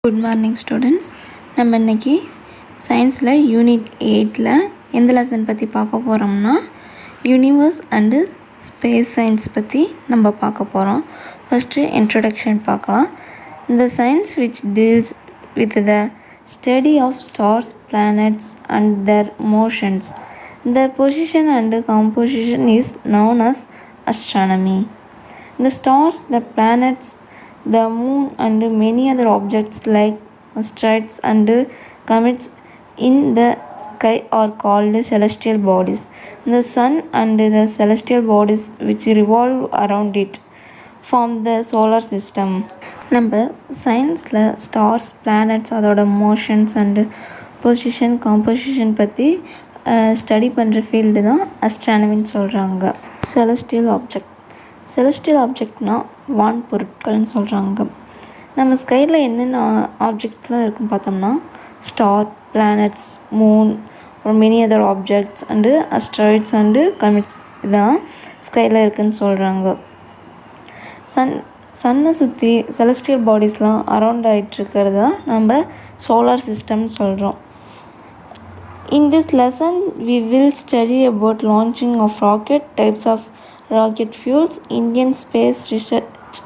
Good morning students. நம்ம இன்றைக்கி சயின்ஸில் யூனிட் 8ல் எந்த லெசன் பற்றி பார்க்க போகிறோம்னா யூனிவர்ஸ் அண்டு ஸ்பேஸ் சயின்ஸ் பற்றி நம்ம பார்க்க போகிறோம். ஃபஸ்ட்டு இன்ட்ரடக்ஷன் பார்க்கலாம். இந்த science which deals with the study of stars, planets and their motions. Their position and composition is known as astronomy. The stars, the planets, the moon and many other objects like asteroids and comets in the sky are called celestial bodies. The sun and the celestial bodies which revolve around it form the solar system. நம்ம சயின்ஸில் stars, planets, அதோட motions and position, composition பற்றி study பண்ணுற field தான் அஸ்ட்ரானமின்னு சொல்கிறாங்க. Celestial ஆப்ஜெக்ட்னால் வான் பொருட்கள்னு சொல்கிறாங்க. நம்ம ஸ்கையில் என்னென்ன ஆப்ஜெக்ட்லாம் இருக்குன்னு பார்த்தோம்னா ஸ்டார், பிளானட்ஸ், மூன், அப்புறம் many other objects and asteroids and commits இதெல்லாம் ஸ்கையில் இருக்குதுன்னு சொல்கிறாங்க. சன்னை சுற்றி செலஸ்டியல் பாடிஸ்லாம் அரவுண்ட் ஆகிட்டுருக்கிறது தான் நம்ம சோலார் சிஸ்டம்னு சொல்கிறோம். In this lesson, we will study about launching of rocket, types of rocket fuels, Indian space research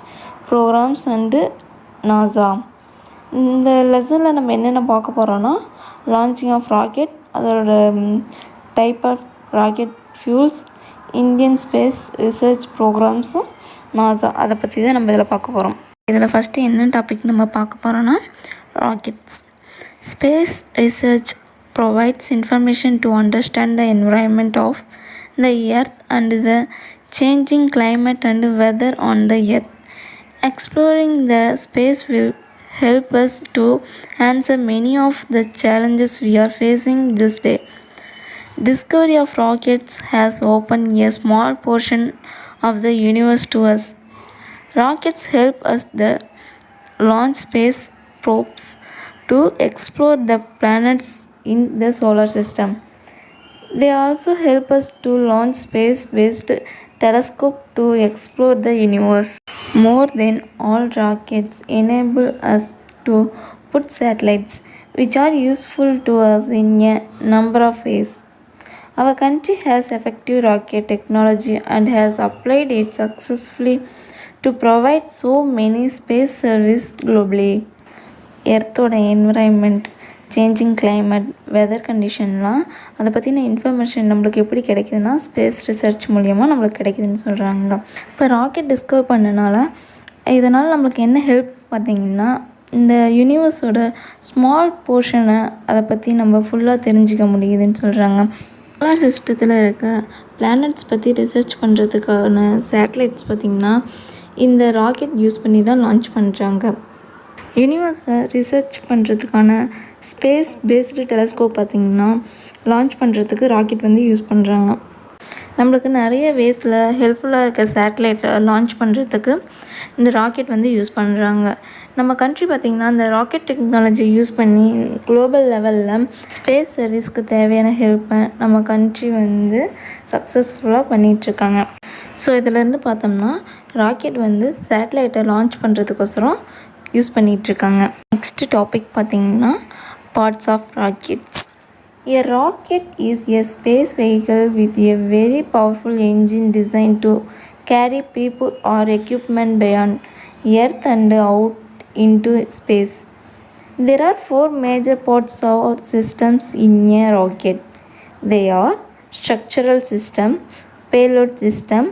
programs and NASA. இந்த லெசனில் நம்ம என்னென்ன பார்க்க போகிறோன்னா லான்ச்சிங் ஆஃப் ராக்கெட், அதோட type of rocket fuels, Indian space research ப்ரோக்ராம்ஸும் NASA, அதை பற்றி தான் நம்ம இதில் பார்க்க போகிறோம். இதில் ஃபஸ்ட்டு என்ன டாபிக் நம்ம பார்க்க போகிறோன்னா rockets. Space research provides information to understand the environment of the earth and the changing climate and weather on the earth. Exploring the space will help us to answer many of the challenges we are facing this day. Discovery of rockets has opened a small portion of the universe to us. Rockets help us to launch space probes to explore the planets in the solar system. They also help us to launch space-based telescope to explore the universe. More than all, rockets enable us to put satellites, which are useful to us in a number of ways. Our country has effective rocket technology and has applied it successfully to provide so many space service globally. எர்த்தோட environment, changing climate, weather கண்டிஷன்லாம் அதை பற்றின information நம்மளுக்கு எப்படி கிடைக்குதுன்னா space research மூலியமாக நம்மளுக்கு கிடைக்குதுன்னு சொல்கிறாங்க. இப்போ ராக்கெட் டிஸ்கவர் பண்ணனால இதனால் நம்மளுக்கு என்ன ஹெல்ப் பார்த்திங்கன்னா இந்த யூனிவர்ஸோட ஸ்மால் போர்ஷனை அதை பற்றி நம்ம ஃபுல்லாக தெரிஞ்சிக்க முடியுதுன்னு சொல்கிறாங்க. சோலார் சிஸ்டத்தில் இருக்க பிளானட்ஸ் பற்றி ரிசர்ச் பண்ணுறதுக்கான சேட்டலைட்ஸ் பார்த்திங்கன்னா இந்த ராக்கெட் யூஸ் பண்ணி தான் லான்ச் பண்ணுறாங்க. யூனிவர்ஸை ரிசர்ச் பண்ணுறதுக்கான ஸ்பேஸ் பேஸ்டு டெலஸ்கோப் பார்த்திங்கன்னா லான்ச் பண்ணுறதுக்கு ராக்கெட் வந்து யூஸ் பண்ணுறாங்க. நம்மளுக்கு நிறைய வேஸில் ஹெல்ப்ஃபுல்லாக இருக்க சேட்டலைட்டை லான்ச் பண்ணுறதுக்கு இந்த ராக்கெட் வந்து யூஸ் பண்ணுறாங்க. நம்ம கண்ட்ரி பார்த்திங்கன்னா இந்த ராக்கெட் டெக்னாலஜி யூஸ் பண்ணி குளோபல் லெவலில் ஸ்பேஸ் சர்வீஸ்க்கு தேவையான ஹெல்ப்பை நம்ம கண்ட்ரி வந்து சக்ஸஸ்ஃபுல்லாக பண்ணிகிட்ருக்காங்க. ஸோ இதிலேருந்து பார்த்தோம்னா ராக்கெட் வந்து சேட்டலைட்டை லான்ச் பண்ணுறதுக்கோசரம் யூஸ் பண்ணிகிட்ருக்காங்க. நெக்ஸ்ட் டாபிக் பார்த்திங்கன்னா parts of rockets. A rocket is a space vehicle with a very powerful engine designed to carry people or equipment beyond Earth and out into space. There are 4 major parts or systems in a rocket. They are structural system, payload system,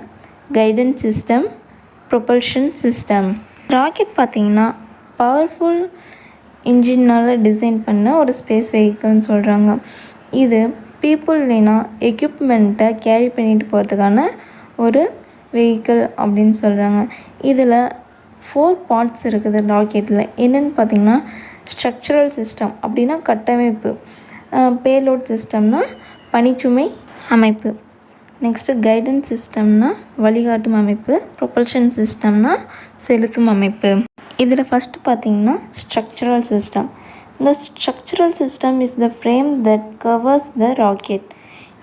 guidance system, propulsion system. Rocket பார்த்திங்கன்னா powerful இன்ஜினால் design பண்ண ஒரு space வெஹிக்கிள்னு சொல்கிறாங்க. இது people இல்லைனா எக்யூப்மெண்ட்டை carry பண்ணிட்டு போகிறதுக்கான ஒரு vehicle அப்படின்னு சொல்கிறாங்க. இதில் 4 பார்ட்ஸ் இருக்குது ராக்கெட்டில். என்னென்னு பார்த்திங்கன்னா ஸ்ட்ரக்சரல் சிஸ்டம் அப்படின்னா கட்டமைப்பு, பேலோட் சிஸ்டம்னா பனிச்சுமை அமைப்பு, நெக்ஸ்ட்டு கைடன்ஸ் சிஸ்டம்னா வழிகாட்டும் அமைப்பு, ப்ரொபல்ஷன் சிஸ்டம்னா செலுத்தும் அமைப்பு. இதில் ஃபஸ்ட்டு பார்த்திங்கன்னா structural system. The structural system is the frame that covers the rocket.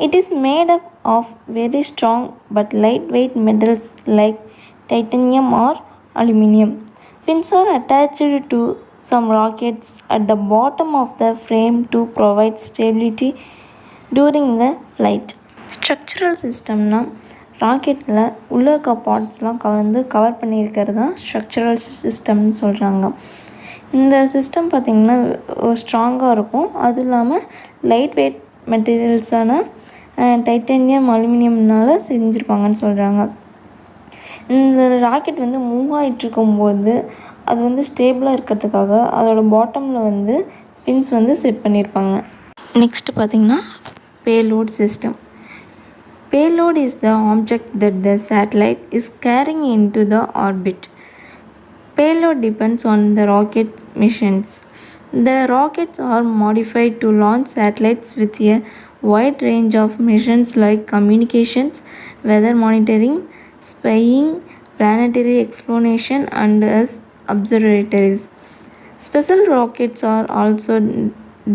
It is made up of very strong but lightweight metals like titanium or aluminum. Fins are attached to some rockets at the bottom of the frame to provide stability during the flight. Structural சிஸ்டம்னா ராக்கெட்டில் உள்ள இருக்க பார்ட்ஸ்லாம் cover பண்ணியிருக்கிறது தான் structural சிஸ்டம்னு சொல்கிறாங்க. இந்த system பார்த்திங்கன்னா ஸ்ட்ராங்காக இருக்கும். அது இல்லாமல் லைட் வெயிட் மெட்டீரியல்ஸான டைட்டானியம் அலுமினியம்னால் செஞ்சுருப்பாங்கன்னு சொல்கிறாங்க. இந்த ராக்கெட் மூவ் ஆகிட்டுருக்கும்போது அது ஸ்டேபிளாக இருக்கிறதுக்காக அதோட பாட்டமில் பின்ஸ் செட் பண்ணியிருப்பாங்க. நெக்ஸ்ட்டு பார்த்திங்கன்னா payload system. Payload is the object that the satellite is carrying into the orbit. Payload depends on the rocket missions. The rockets are modified to launch satellites with a wide range of missions like communications, weather monitoring, spying, planetary exploration, and as observatories. Special rockets are also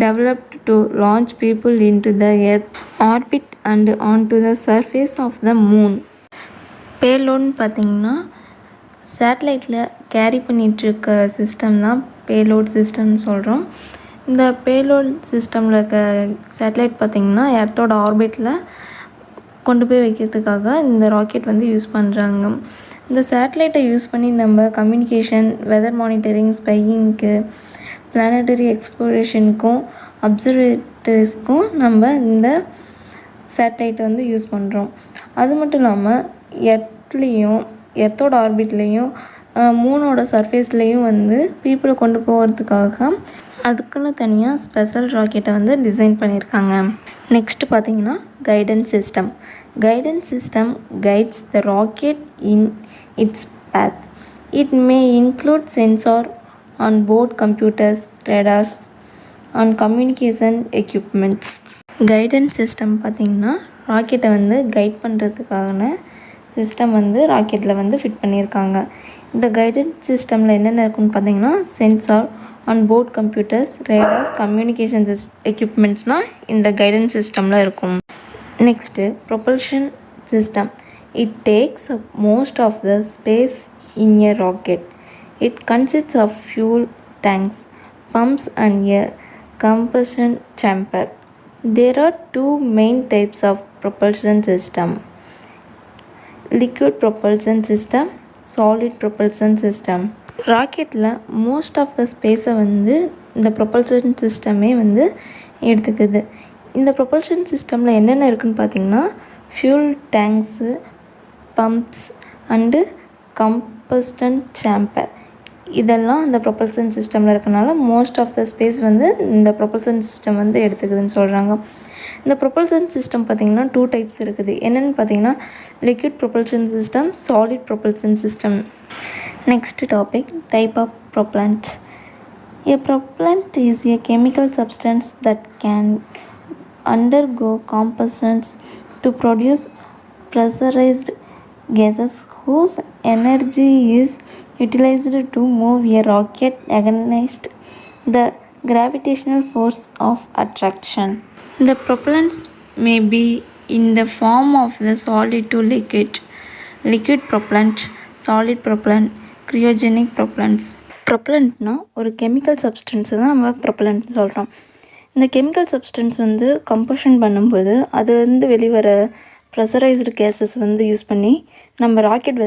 developed to launch people into the Earth orbit and onto the surface of the moon. பேலோட்னு பார்த்திங்கன்னா சேட்டலைட்டில் carry பண்ணிகிட்ருக்க system தான் payload சிஸ்டம்னு சொல்கிறோம். இந்த payload சிஸ்டமில் இருக்க satellite பார்த்திங்கன்னா எர்த்தோட ஆர்பிட்டில் கொண்டு போய் வைக்கிறதுக்காக இந்த ராக்கெட் யூஸ் பண்ணுறாங்க. இந்த சேட்டலைட்டை யூஸ் பண்ணி நம்ம கம்யூனிகேஷன், வெதர் மானிட்டரிங், ஸ்பையிங்க்கு, பிளானட்டரி எக்ஸ்ப்ளோரேஷனுக்கும் அப்சர்வேட்டரிஸ்க்கும் நம்ம இந்த சேட்டலைட்டை யூஸ் பண்ணுறோம். அது மட்டும் இல்லாமல் எர்த்தோட ஆர்பிட்லேயும் மூனோட சர்ஃபேஸ்லேயும் பீப்புளை கொண்டு போகிறதுக்காக அதுக்குன்னு தனியாக ஸ்பெஷல் ராக்கெட்டை டிசைன் பண்ணியிருக்காங்க. நெக்ஸ்ட்டு பார்த்திங்கன்னா guidance system. Guidance system guides the rocket in it's path. It may include sensor on board computers, radars, and communication equipments. Guidance system பார்த்திங்கன்னா ராக்கெட்டை கைட் பண்ணுறதுக்கான சிஸ்டம் ராக்கெட்டில் ஃபிட் பண்ணியிருக்காங்க. இந்த கைடன்ஸ் சிஸ்டமில் என்னென்ன இருக்குன்னு பார்த்திங்கன்னா sensor, on board computers, radars, communication எக்யூப்மெண்ட்ஸ்னால் இந்த கைடன்ஸ் சிஸ்டமில் இருக்கும். Next propulsion system. It takes up most of the space in a rocket. It consists of fuel tanks, pumps and a combustion chamber. There are two main types of propulsion system: liquid propulsion system, solid propulsion system. ராக்கெட்டில் most of the ஸ்பேஸை இந்த propulsion சிஸ்டமே எடுத்துக்குது. இந்த propulsion சிஸ்டமில் என்னென்ன இருக்குதுன்னு பார்த்திங்கன்னா fuel tanks, pumps and combustion chamber, இதெல்லாம் இந்த ப்ரொபல்ஷன் சிஸ்டமில் இருக்கனால மோஸ்ட் ஆஃப் த ஸ்பேஸ் இந்த ப்ரொபல்ஷன் சிஸ்டம் எடுத்துக்குதுன்னு சொல்கிறாங்க. இந்த ப்ரொபல்ஷன் சிஸ்டம் பார்த்திங்கன்னா 2 டைப்ஸ் இருக்குது. என்னென்னு பார்த்திங்கன்னா liquid propulsion system, solid propulsion system. Next topic type of propellant. A propellant is a chemical substance that can undergo combustion to produce pressurized gases whose energy is utilized to move a rocket against the gravitational force of attraction. The propellants may be in the form of the solid to liquid propellant, solid propellant, cryogenic propellants. ப்ரொப்பலண்ட்னா ஒரு chemical சப்ஸ்டன்ஸை தான் நம்ம propellant சொல்கிறோம். இந்த chemical substance combustion பண்ணும்போது அதுலேருந்து வெளிவர pressurised gases use பண்ணி நம்ம ராக்கெட்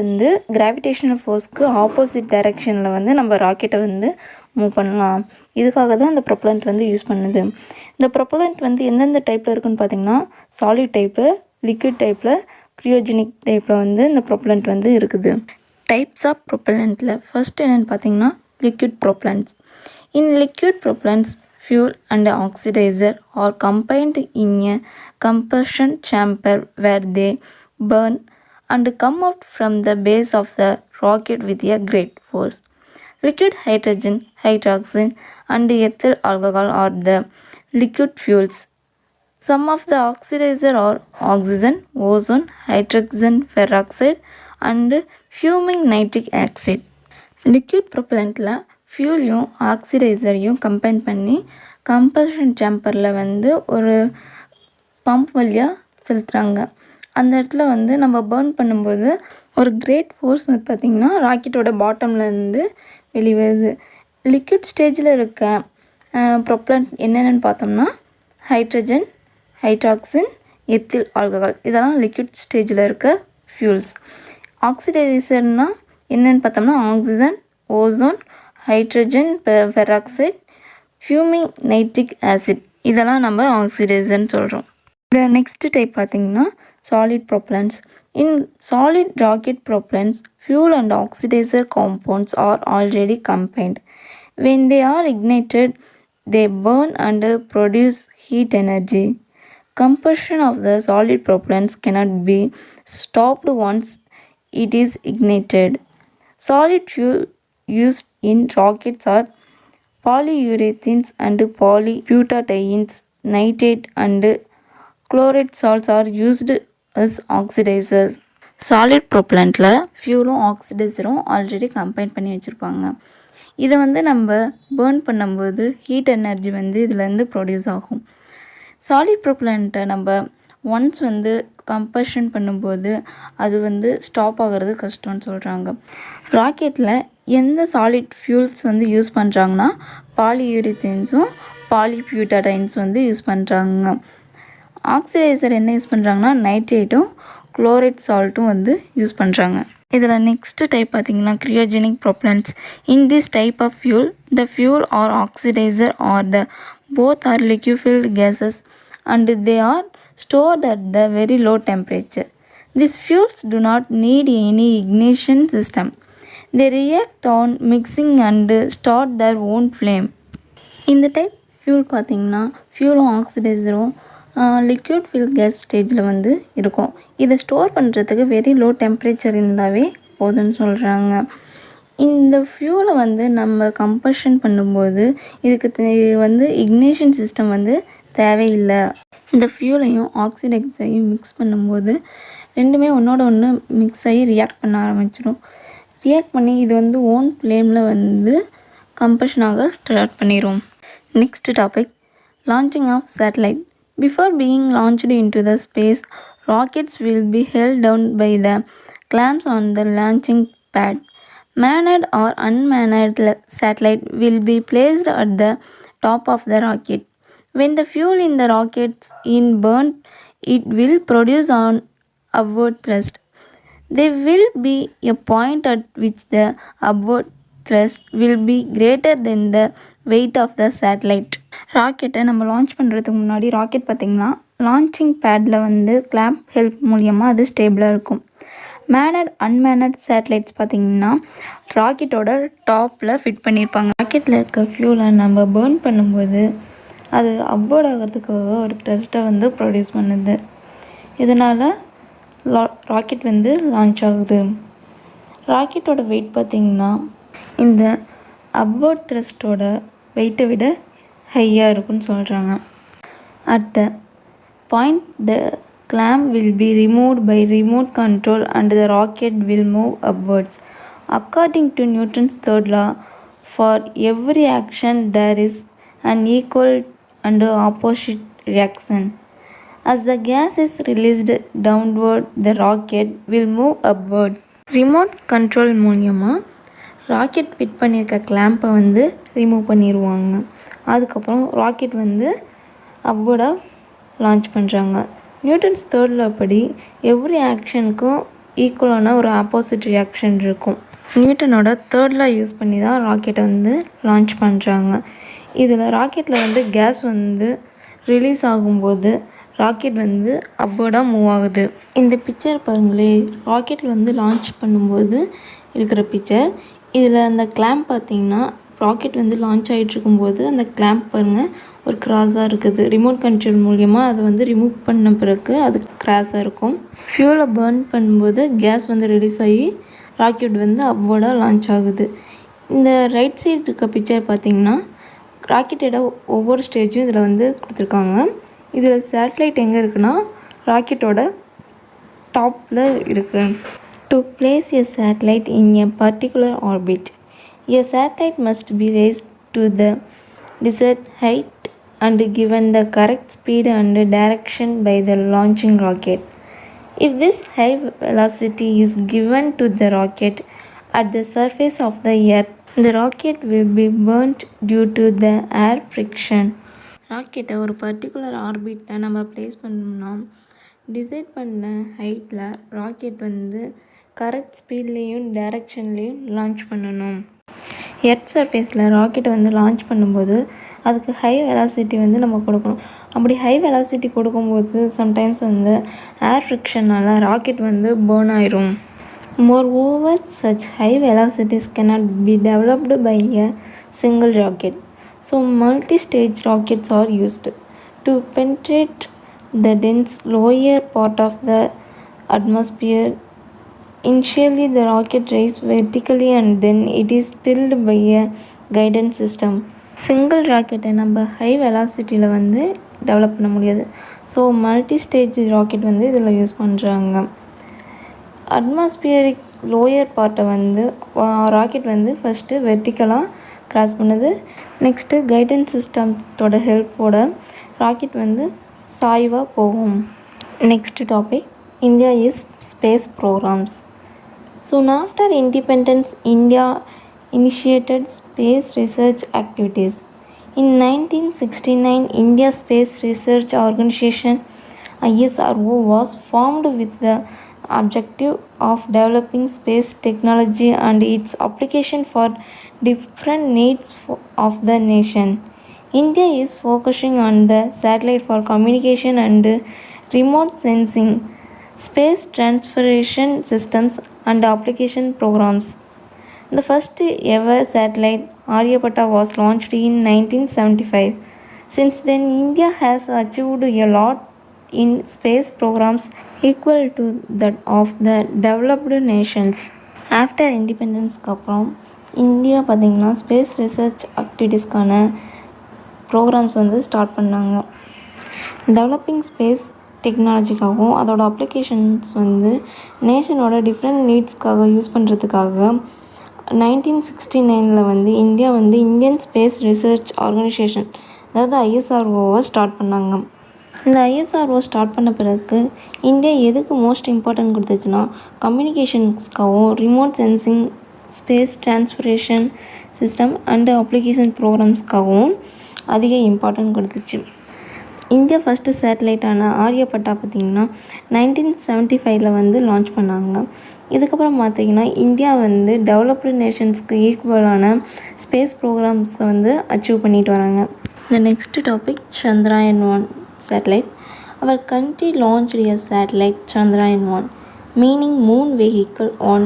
கிராவிடேஷனல் ஃபோர்ஸ்க்கு ஆப்போசிட் டைரெக்ஷனில் நம்ம ராக்கெட்டை மூவ் பண்ணலாம். இதுக்காக தான் இந்த ப்ரொப்பலண்ட் யூஸ் பண்ணுது. இந்த ப்ரொப்பலண்ட் எந்தெந்த டைப்பில் இருக்குதுன்னு பார்த்திங்கன்னா சாலிட் டைப்பு, லிக்விட் டைப்பில், க்ரியோஜெனிக் டைப்பில் இந்த ப்ரொப்பலண்ட் இருக்குது. டைப்ஸ் ஆஃப் ப்ரொப்பலண்ட்டில் ஃபஸ்ட் என்னென்னு பார்த்திங்கன்னா liquid propellants. In liquid propellants, fuel and oxidizer are combined in a combustion chamber where they burn and come out from the base of the rocket with a great force. Liquid hydrogen, hydrogen and ethyl alcohol are the liquid fuels. Some of the oxidizer are oxygen, ozone, hydrogen peroxide and fuming nitric acid. Liquid ப்ரொப்பலண்ட்டில் ஃபியூலையும் ஆக்சிடைசரையும் combine பண்ணி combustion சேம்பரில் ஒரு pump வழியாக செலுத்துகிறாங்க. அந்த இடத்துல நம்ம பர்ன் பண்ணும்போது ஒரு கிரேட் ஃபோர்ஸ் பார்த்திங்கன்னா ராக்கெட்டோட பாட்டம்லேருந்து வெளிவருது. லிக்விட் ஸ்டேஜில் இருக்க ப்ரொப்பலண்ட் என்னென்னு பார்த்தோம்னா ஹைட்ரஜன், ஹைட்ராக்சின், எத்தில் ஆல்கஹால் இதெல்லாம் லிக்விட் ஸ்டேஜில் இருக்க ஃபியூல்ஸ். ஆக்சிடைசர்னால் என்னென்னு பார்த்தோம்னா oxygen, ozone, hydrogen peroxide, fuming nitric acid இதெல்லாம் நம்ம ஆக்சிடைசர்னு சொல்கிறோம். இந்த நெக்ஸ்ட் டைப் பார்த்திங்கன்னா solid propellants. In solid rocket propellants fuel and oxidizer compounds are already combined. When they are ignited, they burn and produce heat energy. Combustion of the solid propellants cannot be stopped once it is ignited. Solid fuel used in rockets are polyurethanes and polybutadienes. Nitrate and chloride salts are used as oxidizers. Solid ப்ரொப்பலண்ட்டில் ஃபியூலும் ஆக்சிடைசரும் already combine பண்ணி வச்சுருப்பாங்க. இதை வந்து நம்ம burn பண்ணும்போது heat energy வந்து இதுலேருந்து ப்ரொடியூஸ் ஆகும். சாலிட் ப்ரொப்பலண்ட்டை நம்ம ஒன்ஸ் வந்து கம்பஷன் பண்ணும்போது அது வந்து ஸ்டாப் ஆகிறது கஷ்டம்னு சொல்கிறாங்க. ராக்கெட்டில் எந்த சாலிட் ஃபியூல்ஸ் வந்து யூஸ் பண்ணுறாங்கன்னா பாலியூரித்தேன்ஸும் பாலிபியூட்டடைன்ஸ் வந்து யூஸ் பண்ணுறாங்க. ஆக்சிடைசர் என்ன யூஸ் பண்ணுறாங்கன்னா நைட்ரேட்டும் குளோரைட் சால்ட்டும் வந்து யூஸ் பண்ணுறாங்க. இதில் நெக்ஸ்ட் டைப் பார்த்திங்கன்னா cryogenic propellants. In this type of fuel the fuel or oxidizer or the both are liquefied gases and they are stored at the very low temperature. These fuels do not need any ignition system. They react on mixing and start their own flame. இந்த type fuel பார்த்திங்கன்னா ஃபியூலும் ஆக்சிடைசரும் liquid fill case ஸ்டேஜில் வந்து இருக்கும். இதை store பண்ணுறதுக்கு very low temperature இருந்தாவே போதும்னு சொல்கிறாங்க. இந்த ஃபியூலை வந்து நம்ம கம்பஷன் பண்ணும்போது இதுக்கு வந்து இக்னிஷன் சிஸ்டம் வந்து தேவையில்லை. இந்த ஃபியூலையும் ஆக்சிடைசரையும் மிக்ஸ் பண்ணும்போது ரெண்டுமே ஒன்றோட ஒன்று மிக்ஸ் ஆகி ரியாக்ட் பண்ண ஆரம்பிச்சிடும். ரியாக்ட் பண்ணி இது வந்து ஓன் ஃப்ளேமில் வந்து கம்பஷனாக ஸ்டார்ட் பண்ணிடும். Next topic launching of satellite. Before being launched into the space, rockets will be held down by the clamps on the launching pad. Manned or unmanned satellite will be placed at the top of the rocket. When the fuel in the rockets is burnt, it will produce an upward thrust. There will be a point at which the upward thrust will be greater than the weight of the satellite. ராக்கெட்டை நம்ம launch பண்ணுறதுக்கு முன்னாடி rocket பார்த்திங்கன்னா launching பேடில் வந்து clamp help மூலியமாக அது ஸ்டேபிளாக இருக்கும். மேனட் அன்மேனட் சேட்டலைட்ஸ் பார்த்திங்கன்னா ராக்கெட்டோட டாப்பில் ஃபிட் பண்ணியிருப்பாங்க. ராக்கெட்டில் இருக்க ஃபியூலை நம்ம பேர்ன் பண்ணும்போது அது அப்வர்ட் ஆகிறதுக்காக ஒரு த்ரஸ்ட்டை வந்து ப்ரொடியூஸ் பண்ணுது. இதனால் ராக்கெட் வந்து லான்ச் ஆகுது. ராக்கெட்டோட வெயிட் பார்த்திங்கன்னா இந்த அப்வர்ட் த்ரஸ்ட்டோட வெயிட்டை விட ஹையாக இருக்குன்னு சொல்கிறாங்க. At the point the clamp will be removed by remote control and the rocket will move upwards. According to Newton's third law, for every action there is an equal and opposite reaction. As the gas is released downward, the rocket will move upward. Remote control மூலியமாக rocket fit பண்ணியிருக்க கிளாம்பை வந்து remove பண்ணிடுவாங்க. அதுக்கப்புறம் rocket வந்து அப்வர்டாக launch பண்ணுறாங்க. Newton's third law படி every ஆக்ஷனுக்கும் ஈக்குவலான ஒரு ஆப்போசிட் ரியாக்ஷன் இருக்கும். நியூட்டனோட தேர்ட் லா யூஸ் பண்ணி தான் ராக்கெட்டை வந்து லான்ச் பண்ணுறாங்க. இதில் ராக்கெட்டில் வந்து கேஸ் வந்து ரிலீஸ் ஆகும்போது ராக்கெட் வந்து அப்வர்டாக மூவ் ஆகுது. இந்த பிக்சர் பாருங்களே, ராக்கெட்டில் வந்து லான்ச் பண்ணும்போது இருக்கிற பிக்சர். இதில் அந்த கிளாம்ப் பார்த்திங்கன்னா ராக்கெட் வந்து லான்ச் ஆகிட்ருக்கும்போது அந்த கிளாம்ப் பாருங்கள் ஒரு கிராஸாக இருக்குது. ரிமோட் கண்ட்ரோல் மூலியமாக அதை வந்து ரிமூவ் பண்ண பிறகு அது கிராஸாக இருக்கும். ஃபியூலை பர்ன் பண்ணும்போது கேஸ் வந்து ரிலீஸ் ஆகி ராக்கெட் வந்து அப்வர்டாக லான்ச் ஆகுது. இந்த ரைட் சைடு இருக்க பிக்சர் பார்த்திங்கன்னா ராக்கெட்டோட ஒவ்வொரு ஸ்டேஜும் இதில் வந்து கொடுத்துருக்காங்க. இதில் சேட்டலைட் எங்கே இருக்குன்னா ராக்கெட்டோட டாப்பில் இருக்குது. To place a satellite in a particular orbit, a satellite must be raised to the desired height and given the correct speed and direction by the launching rocket. If this high velocity is given to the rocket at the surface of the earth, The rocket will be burnt due to the air friction. ராக்கெட்டை ஒரு particular ஆர்பிட்டில் நம்ம place பண்ணோம்னா decide பண்ண ஹைட்டில் rocket வந்து correct ஸ்பீட்லேயும் டைரக்ஷன்லேயும் launch பண்ணணும். Earth சர்ஃபேஸில் ராக்கெட்டை வந்து லான்ச் பண்ணும்போது அதுக்கு ஹை வெலாசிட்டி வந்து நம்ம கொடுக்கணும். அப்படி ஹை வெலாசிட்டி கொடுக்கும்போது சம்டைம்ஸ் வந்து ஏர் ஃப்ரிக்ஷனால் ராக்கெட் வந்து பேர்ன் ஆயிரும். Moreover, such high velocities cannot be developed by a single rocket. So, multi-stage rockets are used to penetrate the dense lower part of the atmosphere. Initially, the rocket rises vertically and then it is tilled by a guidance system. Single ராக்கெட்டை நம்ம high வெலாசிட்டியில் வந்து develop பண்ண முடியாது. So multi stage rocket வந்து இதில் use பண்ணுறாங்க. Atmospheric lower பார்ட்டை வந்து ராக்கெட் வந்து ஃபஸ்ட்டு வெர்டிக்கலாக கிராஸ் பண்ணுது. நெக்ஸ்ட்டு கைடன்ஸ் சிஸ்டத்தோட ஹெல்ப்போட ராக்கெட் வந்து சாய்வாக போகும். Next topic India is space programmes. Soon after independence, India initiated space research activities. In 1969, India Space Research Organization ISRO was formed with the objective of developing space technology and its application for different needs of the nation. India is focusing on the satellite for communication and remote sensing, space transportation systems and application programs. The first ever satellite Aryabhatta was launched in 1975. Since then, India has achieved a lot in space programs equal to that of the developed nations. After independence அப்புறம் India பார்த்திங்கன்னா space research ஆக்டிவிட்டீஸ்க்கான programs வந்து start பண்ணாங்க. Developing space டெக்னாலஜிக்காகவும் அதோட applications வந்து நேஷனோட different நீட்ஸ்க்காக use பண்ணுறதுக்காக 1969 வந்து India வந்து Indian space research organisation அதாவது ஐஎஸ்ஆர்ஓவை ஸ்டார்ட் பண்ணாங்க. இந்த ஐஎஸ்ஆர்ஓ ஸ்டார்ட் பண்ண பிறகு இந்தியா எதுக்கு மோஸ்ட் இம்பார்ட்டன்ட் கொடுத்துச்சுன்னா கம்யூனிகேஷன்ஸ்க்காகவும் remote sensing, space transportation system and application ப்ரோக்ராம்ஸ்க்காகவும் அதிக இம்பார்ட்டன்ட் கொடுத்துச்சு. இந்தியா ஃபஸ்ட்டு சேட்டலைட்டான ஆரியப்பட்டா பார்த்திங்கன்னா 1975 வந்து லான்ச் பண்ணாங்க. இதுக்கப்புறம் பார்த்திங்கன்னா இந்தியா வந்து டெவலப்டு நேஷன்ஸ்க்கு ஈக்குவலான ஸ்பேஸ் ப்ரோக்ராம்ஸை வந்து அச்சீவ் பண்ணிட்டு வராங்க. The next topic, Chandrayaan-1 satellite. Our country launched a satellite Chandrayaan-1, meaning moon vehicle, on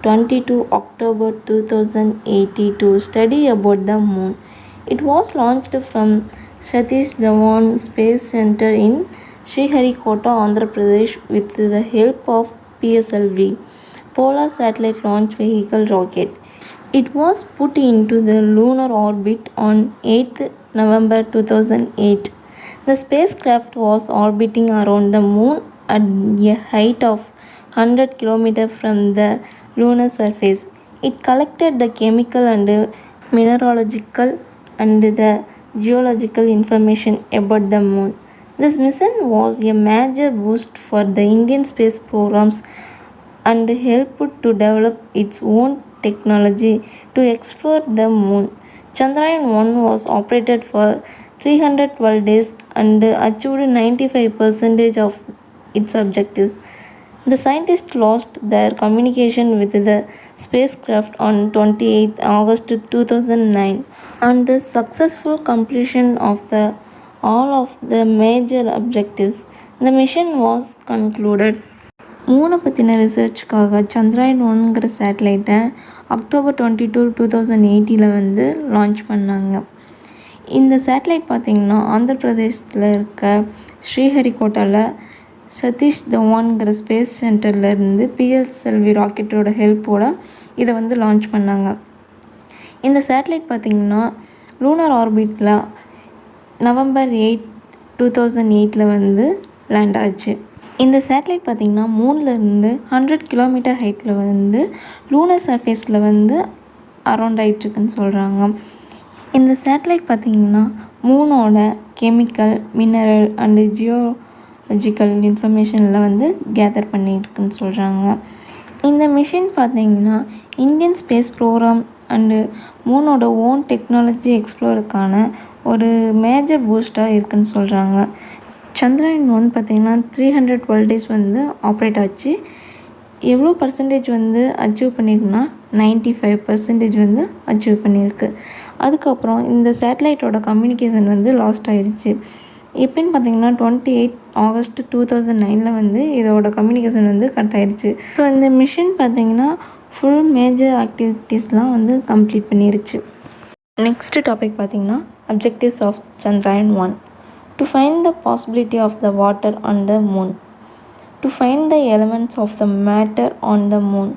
22 October 2080 to study about the moon. It was launched from Satish Dhawan Space Center in Sriharikota, Andhra Pradesh with the help of PSLV, Polar Satellite Launch Vehicle rocket. It was put into the lunar orbit on 8th November 2008. The spacecraft was orbiting around the moon at a height of 100 km from the lunar surface. It collected the chemical and mineralogical and the geological information about the moon. This mission was a major boost for the Indian space programs and helped to develop its own technology to explore the moon. Chandrayaan-1 was operated for 312 days and achieved 95% of its objectives. The scientists lost their communication with the spacecraft on 28 August 2009. On the successful completion of all of the major objectives, the mission was concluded. மூணை பற்றின ரிசர்ச்சுக்காக Chandrayaan-1ங்கிற சேட்டலைட்டை October 22, 2080 வந்து launch பண்ணாங்க. இந்த satellite பார்த்திங்கன்னா ஆந்திர பிரதேசத்தில் இருக்க ஸ்ரீஹரிகோட்டாவில் Satish தவான்ங்கிற space சென்டர்லேருந்து PSLV ராக்கெட்டோட ஹெல்ப்போடு இதை வந்து லான்ச் பண்ணாங்க. இந்த சேட்டலைட் பார்த்திங்கன்னா லூனர் ஆர்பிட்டில் November 8, 2008 வந்து லேண்ட் ஆச்சு. இந்த சேட்டலைட் பார்த்திங்கன்னா மூன்லேருந்து 100 கிலோமீட்டர் ஹைட்டில் வந்து லூனர் சர்ஃபேஸில் வந்து அரௌண்ட் ஆகிட்டுருக்குன்னு சொல்கிறாங்க. இந்த சேட்டலைட் பார்த்திங்கன்னா மூனோட கெமிக்கல், மினரல் அண்டு ஜியோலஜிக்கல் இன்ஃபர்மேஷனில் வந்து கேதர் பண்ணியிருக்குன்னு சொல்கிறாங்க. இந்த மிஷின் பார்த்திங்கன்னா இந்தியன் ஸ்பேஸ் ப்ரோக்ராம் அண்டு மூனோட ஓன் டெக்னாலஜி எக்ஸ்ப்ளோருக்கான ஒரு மேஜர் பூஸ்ட்டாக இருக்குதுன்னு சொல்கிறாங்க. சந்திராயன் 1 பார்த்திங்கன்னா 312 days வந்து ஆப்ரேட் ஆச்சு. எவ்வளோ பர்சன்டேஜ் வந்து அச்சீவ் பண்ணியிருக்குன்னா 95% வந்து அச்சீவ் பண்ணியிருக்கு. அதுக்கப்புறம் இந்த சேட்டலைட்டோட கம்யூனிகேஷன் வந்து லாஸ்ட் ஆயிடுச்சு. எப்படின்னு பார்த்தீங்கன்னா 28 August 2009 வந்து இதோட கம்யூனிகேஷன் வந்து கட் ஆயிடுச்சு. ஸோ இந்த மிஷின் பார்த்திங்கன்னா ஃபுல் மேஜர் ஆக்டிவிட்டீஸ்லாம் வந்து கம்ப்ளீட் பண்ணிருச்சு. நெக்ஸ்ட் டாபிக் பார்த்திங்கன்னா objectives of Chandrayaan 1. To find the possibility of the water on the moon, to find the elements of the matter on the moon,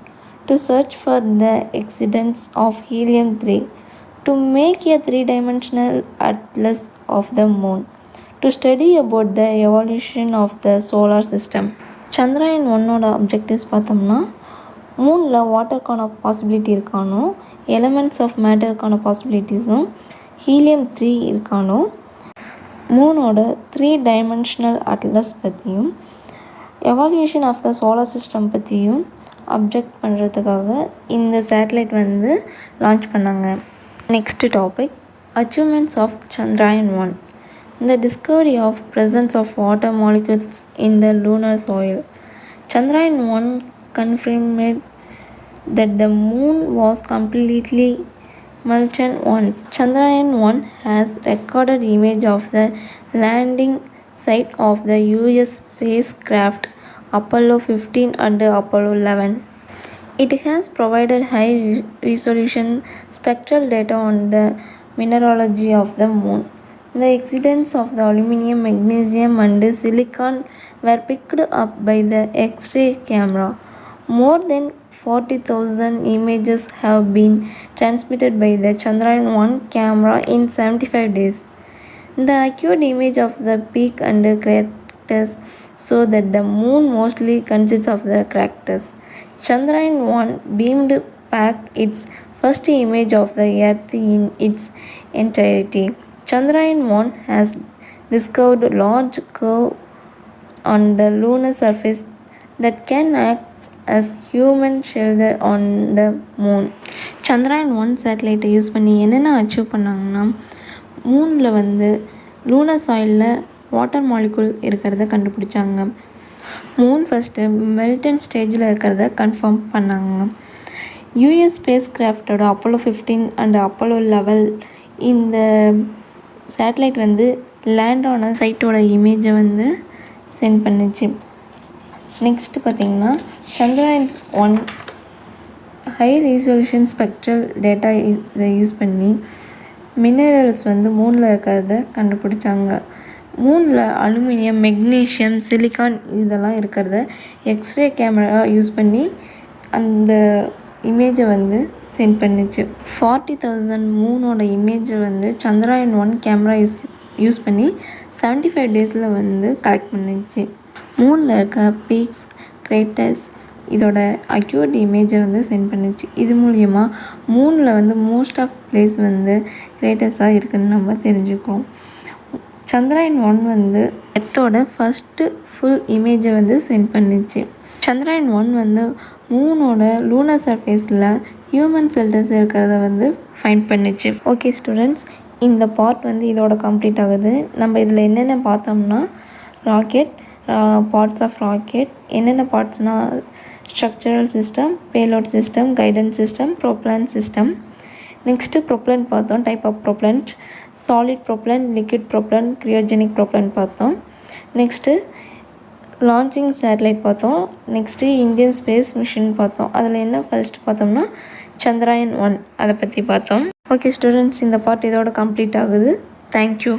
to search for the existence of helium-3, to make a three-dimensional atlas of the moon, to study about the evolution of the solar system. Chandrayaan 1ஓட objectives பார்த்தோம்னா மூனில் வாட்டருக்கான possibility இருக்கானோ, elements of மேட்டருக்கான பாசிபிலிட்டிஸும், helium இருக்கானோ, மூனோட 3-dimensional atlas பற்றியும், evolution of the solar system பற்றியும் அப்ஜெக்ட் பண்ணுறதுக்காக இந்த சேட்டலைட் வந்து லான்ச் பண்ணாங்க. Next topic achievements of Chandrayaan 1. The discovery of presence of water molecules in the lunar soil. Chandrayaan 1 confirmed that the moon was completely molten once. Chandrayaan 1 has recorded image of the landing site of the US spacecraft Apollo 15 and Apollo 11. It has provided high resolution spectral data on the mineralogy of the moon. The existence of the aluminum, magnesium and silicon were picked up by the X-ray camera. More than 40,000 images have been transmitted by the Chandrayaan 1 camera in 75 days. The accurate image of the peak and craters show that the moon mostly consists of the craters. Chandrayaan 1 beamed back its first image of the Earth in its entirety. Chandrayaan 1 has discovered a large curve on the lunar surface that can act as human shelter on the moon. Chandrayaan 1 சேட்டலைட்டை use பண்ணி என்னென்ன achieve பண்ணாங்கன்னா, மூனில் வந்து lunar சாயிலில் water molecule இருக்கிறத கண்டுபிடிச்சாங்க. Moon first molten ஸ்டேஜில் இருக்கிறத கன்ஃபார்ம் பண்ணாங்க. யூஎஸ் ஸ்பேஸ் கிராஃப்டோட அப்போலோ 15 அண்ட் அப்போலோ 11 இந்த சேட்டலைட் வந்து லேண்ட் ஆன சைட்டோட இமேஜை வந்து சென்ட் பண்ணிச்சு. நெக்ஸ்ட்டு பார்த்திங்கன்னா Chandrayaan 1 high resolution spectral data இதை யூஸ் பண்ணி மினரல்ஸ் வந்து மூனில் இருக்கிறத கண்டுபிடிச்சாங்க. மூனில் அலுமினியம், மெக்னீஷியம், சிலிக்கான் இதெல்லாம் இருக்கிறத எக்ஸ்ரே கேமரா யூஸ் பண்ணி அந்த இமேஜை வந்து சென்ட் பண்ணிச்சு. 40,000 மூனோட இமேஜை வந்து சந்திராயன் 1 கேமரா யூஸ் பண்ணி 75 days வந்து கலெக்ட் பண்ணிச்சு. மூனில் இருக்க பீக்ஸ், கிரேட்டர்ஸ் இதோட அக்யூரேட் இமேஜை வந்து சென்ட் பண்ணிச்சு. இது மூலயமா மூனில் வந்து மோஸ்ட் ஆஃப் பிளேஸ் வந்து கிரேட்டர்ஸாக இருக்குதுன்னு நம்ம தெரிஞ்சுக்கிறோம். சந்திராயன் 1 வந்து எர்த்தோட ஃபஸ்ட்டு ஃபுல் இமேஜை வந்து சென்ட் பண்ணிச்சு. சந்திராயன் 1 வந்து மூனோட லூனர் சர்ஃபேஸில் ஹியூமன் ஷெல்டர்ஸ் இருக்கிறத வந்து ஃபைண்ட் பண்ணிச்சு. ஓகே ஸ்டூடெண்ட்ஸ், இந்த பார்ட் வந்து இதோட கம்ப்ளீட் ஆகுது. நம்ம இதில் என்னென்ன பார்த்தோம்னா ராக்கெட், பார்ட்ஸ் ஆஃப் ராக்கெட், என்னென்ன பார்ட்ஸ்னால் structural system, payload system, guidance system, propellant system. Next propellant பார்த்தோம், type of propellant, solid propellant, liquid propellant, cryogenic propellant பார்த்தோம். நெக்ஸ்ட்டு லான்ச்சிங் சேட்டலைட் பார்த்தோம். நெக்ஸ்ட்டு இந்தியன் ஸ்பேஸ் மிஷின் பார்த்தோம். அதில் என்ன ஃபர்ஸ்ட் பார்த்தோம்னா சந்திராயன் 1 அதை பற்றி பார்த்தோம். ஓகே ஸ்டூடெண்ட்ஸ், இந்த பார்ட் இதோட கம்ப்ளீட் ஆகுது. தேங்க்யூ.